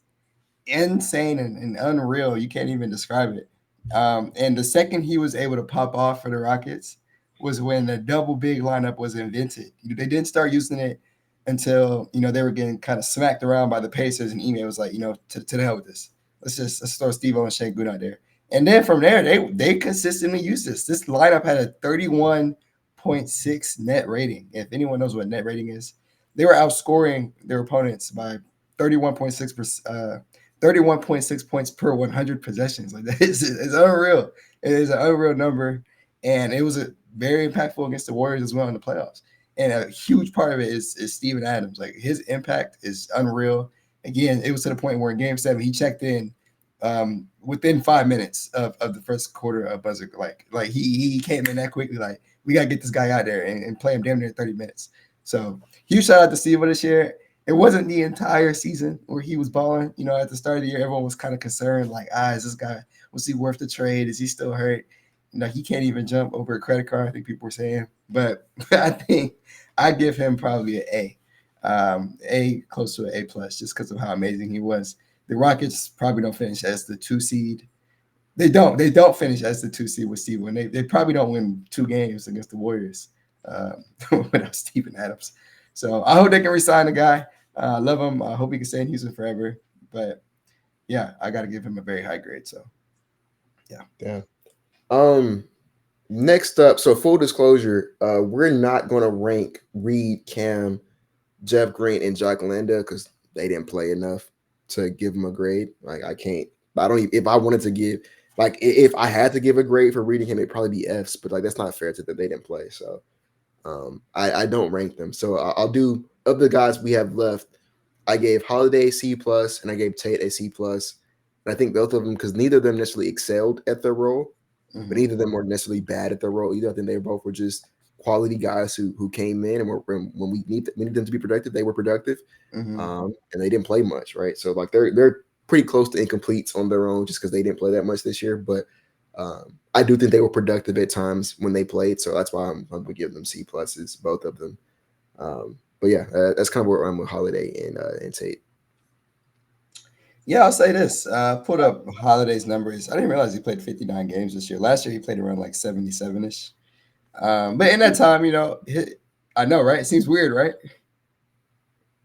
insane and unreal. You can't even describe it. And the second he was able to pop off for the Rockets was when the double big lineup was invented. They didn't start using it until they were getting kind of smacked around by the Pacers, and Ime was like, to the hell with this. Let's throw Steve-O and Sengun out there. And then from there, they consistently used this. This lineup had a 31.6 net rating. If anyone knows what net rating is, they were outscoring their opponents by 31.6%. 31.6 points per 100 possessions. Like that is it's unreal. It is an unreal number. And it was a very impactful against the Warriors as well in the playoffs. And a huge part of it is Steven Adams. Like his impact is unreal. Again, it was to the point where in game 7, he checked in within 5 minutes of the first quarter of buzzer. Like he came in that quickly. Like, we gotta get this guy out there and play him damn near 30 minutes. So huge shout out to Steve this year. It wasn't the entire season where he was balling. At the start of the year, everyone was kind of concerned, like, is this guy, was he worth the trade? Is he still hurt? He can't even jump over a credit card, I think people were saying. But I think I give him probably an A, close to an A plus, just because of how amazing he was. The Rockets probably don't finish as the 2 seed. They don't. They don't finish as the 2 seed with Steve. When they probably don't win 2 games against the Warriors without Steven Adams. So I hope they can resign the guy. I love him. I hope he can stay in Houston forever. But yeah, I got to give him a very high grade. So Yeah. Next up, so full disclosure, we're not going to rank Reed, Cam, Jeff Green, and Jock Landale because they didn't play enough to give them a grade. Like I can't. I don't. Even, if I wanted to give, like, if I had to give a grade for reading him, it'd probably be Fs. But like that's not fair to that they didn't play. So I don't rank them. So I'll do of the guys we have left. I gave Holiday C plus and I gave Tate a C plus. And I think both of them because neither of them necessarily excelled at their role, but neither of them were necessarily bad at their role either. I think they both were just quality guys who came in and when we need them to be productive, they were productive, and they didn't play much, right? So like they're pretty close to incompletes on their own just because they didn't play that much this year, but I do think they were productive at times when they played, so that's why I'm going to give them C pluses, both of them. But yeah, that's kind of where I'm with Holiday and Tate. Yeah, I'll say this. Put up Holiday's numbers. I didn't realize he played 59 games this year. Last year he played around like 77ish. But in that time, I know, right? It seems weird, right?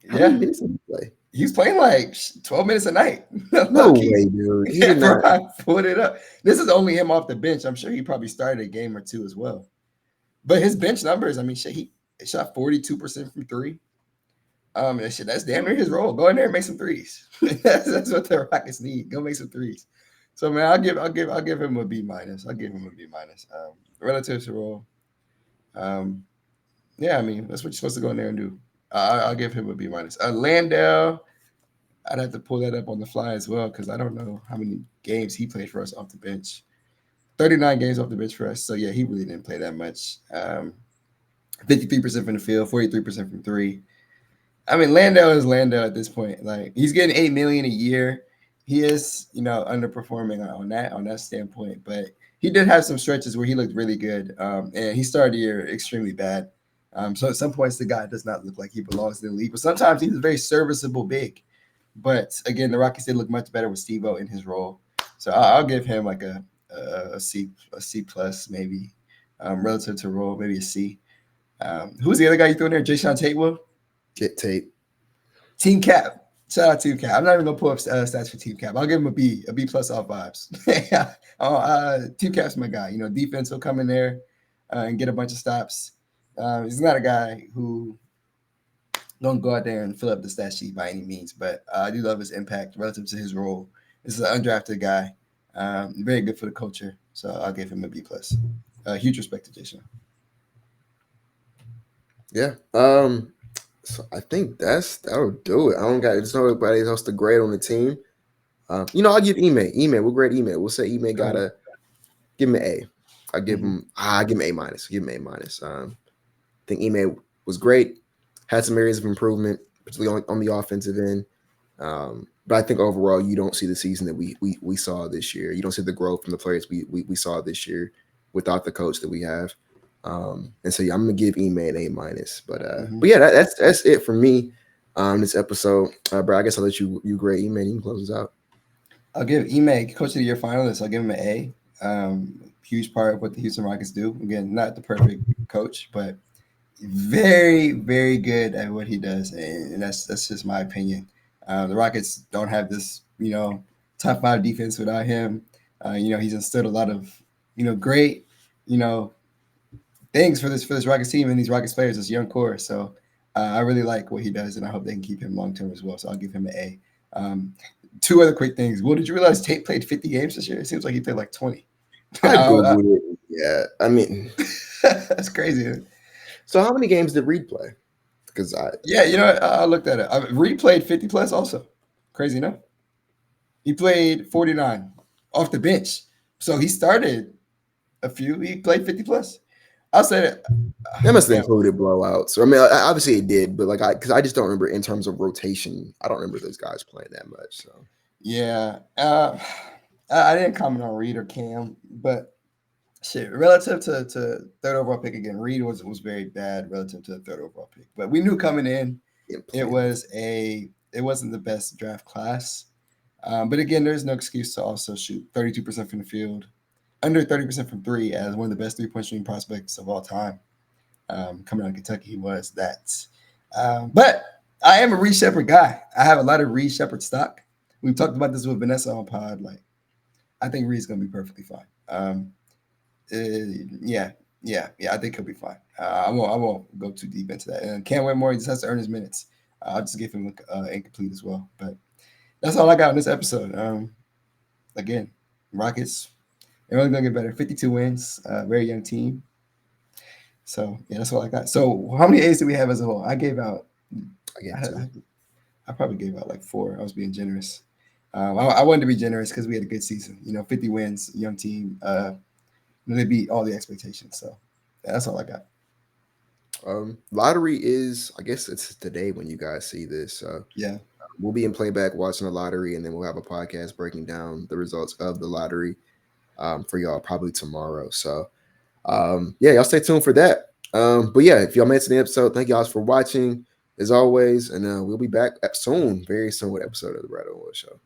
How many Yeah. minutes did he play? He was playing like 12 minutes a night. No way, dude. He did not. I put it up. This is only him off the bench. I'm sure he probably started a game or two as well. But his bench numbers, I mean, shit, he shot 42% from 3. That's damn near his role. Go in there and make some threes. that's what the Rockets need. Go make some threes. So man, I'll give him a B minus. I'll give him a B minus. Relative to role. Yeah, I mean that's what you're supposed to go in there and do. I'll give him a B minus. Landale, I'd have to pull that up on the fly as well because I don't know how many games he played for us off the bench. 39 games off the bench for us. So yeah, he really didn't play that much. 53% from the field, 43% from 3. I mean, Lando is Lando at this point. Like he's getting $8 million a year. He is, underperforming on that standpoint. But he did have some stretches where he looked really good. And he started the year extremely bad. So at some points the guy does not look like he belongs in the league. But sometimes he's a very serviceable big. But again, the Rockets did look much better with Steve-O in his role. So I'll give him like a C plus maybe, relative to role, maybe a C. Who's the other guy you threw in there? Jason Tatewell? Get tape. Team Cap. Shout out Team Cap. I'm not even gonna pull up stats for Team Cap. I'll give him a B plus all vibes. Team Cap's my guy. Defense will come in there and get a bunch of stops. He's not a guy who don't go out there and fill up the stat sheet by any means, but I do love his impact relative to his role. This is an undrafted guy, very good for the culture. So I'll give him a B plus. Huge respect to Jason. Yeah. So I think that'll do it. There's nobody else to grade on the team. I'll give Ime. We'll grade Ime. We'll say Ime gotta give him an A. I give him A minus. Give him A minus. I think Ime was great. Had some areas of improvement, particularly on the offensive end. But I think overall, you don't see the season that we saw this year. You don't see the growth from the players we saw this year without the coach that we have. And so I'm gonna give Ime an A minus. But yeah, that's it for me. This episode, bro. I guess I'll let you grade Ime. You can close us out. I'll give Ime Coach of the Year finalist. I'll give him an A. Huge part of what the Houston Rockets do. Again, not the perfect coach, but very, very good at what he does, and that's just my opinion. The Rockets don't have this, top 5 defense without him. He's instilled a lot of, great, things for this Rockets team and these Rockets players, this young core. So I really like what he does, and I hope they can keep him long term as well. So I'll give him an A. 2 other quick things. Well, did you realize Tate played 50 games this year? It seems like he played like 20. I googled it. Yeah, I mean, that's crazy. So how many games did Reed play? Because I looked at it. Reed played 50 plus also. Crazy enough. He played 49 off the bench. So he started a few. He played 50 plus. I'll say that. That must have included blowouts. I mean, obviously it did, but because I just don't remember in terms of rotation. I don't remember those guys playing that much. So yeah, I didn't comment on Reed or Cam, but shit, relative to third overall pick again, Reed was very bad relative to the third overall pick. But we knew coming in, it wasn't the best draft class. But again, there's no excuse to also shoot 32% from the field, under 30% from 3 as one of the best 3-point shooting prospects of all time. Coming out of Kentucky, he was that. But I am a Reed Shepherd guy. I have a lot of Reed Shepherd stock. We've talked about this with Vanessa on pod. Like, I think Reed's going to be perfectly fine. Yeah, I think he'll be fine. I won't go too deep into that. And Cam Whitmore, he just has to earn his minutes. I'll just give him incomplete as well. But that's all I got in this episode. Again, Rockets, they're only going to get better. 52 wins, very young team. So, yeah, that's all I got. So, how many A's do we have as a whole? I probably gave out like 4. I was being generous. I wanted to be generous because we had a good season. 50 wins, young team. They beat all the expectations. So, yeah, that's all I got. Lottery is, I guess it's today when you guys see this. Yeah. We'll be in playback watching the lottery, and then we'll have a podcast breaking down the results of the lottery for y'all probably tomorrow. So, y'all stay tuned for that. But yeah, if y'all made it to the episode, thank y'all for watching as always, and we'll be back soon, very soon with an episode of the Bradeaux Show.